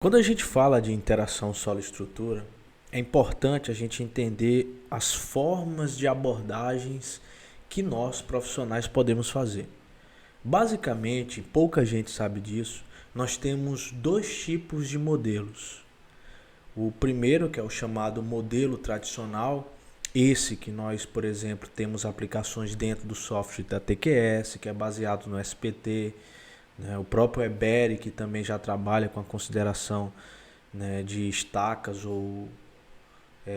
Quando a gente fala de interação solo-estrutura, é importante a gente entender as formas de abordagens que nós profissionais podemos fazer. Basicamente, pouca gente sabe disso, nós temos dois tipos de modelos. O primeiro, que é o chamado modelo tradicional, esse que nós, por exemplo, temos aplicações dentro do software da TQS, que é baseado no SPT, né? O próprio Ebery, que também já trabalha com a consideração, né, de estacas ou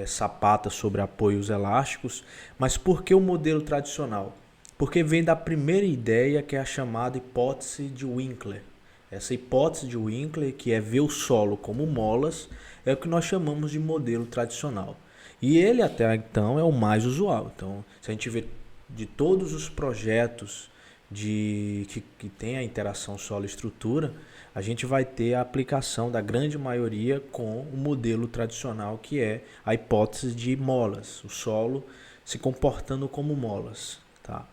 sapatas sobre apoios elásticos. Mas por que o modelo tradicional? Porque vem da primeira ideia, que é a chamada hipótese de Winkler. Essa hipótese de Winkler, que é ver o solo como molas, é o que nós chamamos de modelo tradicional. E ele até então é o mais usual. Então, se a gente vê de todos os projetos que tem a interação solo-estrutura, a gente vai ter a aplicação da grande maioria com o modelo tradicional, que é a hipótese de molas, o solo se comportando como molas. Tá?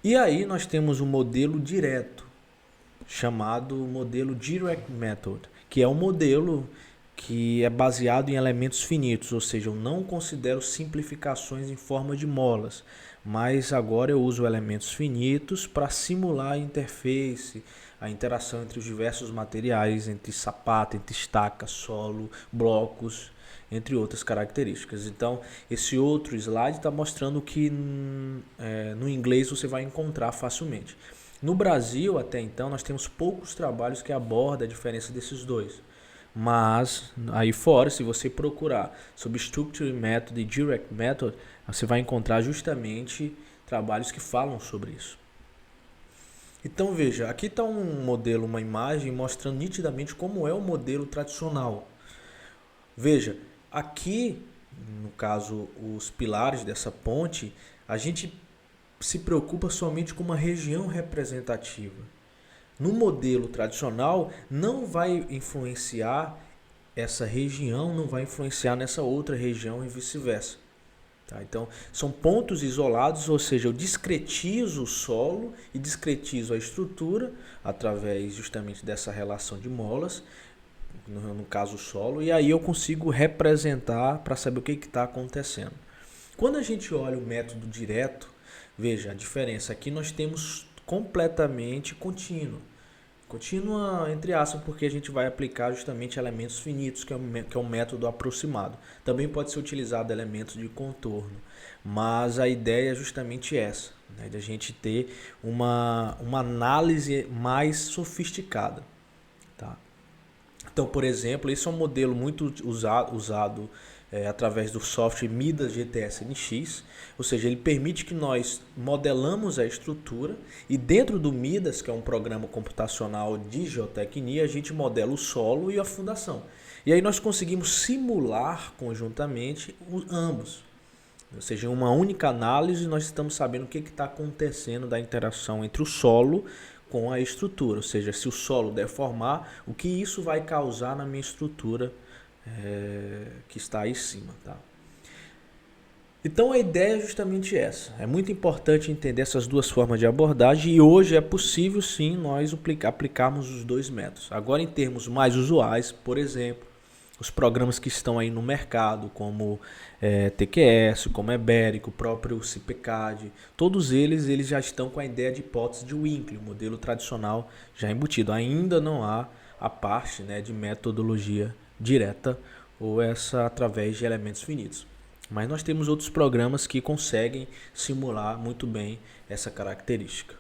E aí nós temos o modelo direto, chamado modelo Direct Method, que é um modelo que é baseado em elementos finitos, ou seja, eu não considero simplificações em forma de molas, mas agora eu uso elementos finitos para simular a interface, a interação entre os diversos materiais, entre sapato, entre estaca, solo, blocos, entre outras características. Então, esse outro slide está mostrando que no inglês você vai encontrar facilmente. No Brasil, até então, nós temos poucos trabalhos que abordam a diferença desses dois. Mas aí fora, se você procurar sobre Structure Method e Direct Method, você vai encontrar justamente trabalhos que falam sobre isso. Então veja, aqui está um modelo, uma imagem mostrando nitidamente como é o modelo tradicional. Veja, aqui, no caso, os pilares dessa ponte, a gente se preocupa somente com uma região representativa. No modelo tradicional, não vai influenciar essa região, não vai influenciar nessa outra região e vice-versa. Tá? Então, são pontos isolados, ou seja, eu discretizo o solo e discretizo a estrutura através justamente dessa relação de molas, no caso o solo, e aí eu consigo representar para saber o que está acontecendo. Quando a gente olha o método direto, veja a diferença. Aqui nós temos completamente contínuo. Contínua entre aspas, porque a gente vai aplicar justamente elementos finitos, que é um método aproximado. Também pode ser utilizado elementos de contorno, mas a ideia é justamente essa, né, de a gente ter uma análise mais sofisticada. Tá? Então, por exemplo, esse é um modelo muito usado através do software Midas GTS NX, ou seja, ele permite que nós modelamos a estrutura e dentro do Midas, que é um programa computacional de geotecnia, a gente modela o solo e a fundação. E aí nós conseguimos simular conjuntamente ambos. Ou seja, em uma única análise nós estamos sabendo o que está acontecendo da interação entre o solo com a estrutura, ou seja, se o solo deformar, o que isso vai causar na minha estrutura que está aí em cima. Tá? Então a ideia é justamente essa. É muito importante entender essas duas formas de abordagem e hoje é possível sim nós aplicarmos os dois métodos. Agora em termos mais usuais, por exemplo, os programas que estão aí no mercado, como TQS, como Ebery, o próprio CPCAD, todos eles já estão com a ideia de hipótese de Winkler, o modelo tradicional já embutido. Ainda não há a parte, né, de metodologia direta ou essa através de elementos finitos. Mas nós temos outros programas que conseguem simular muito bem essa característica.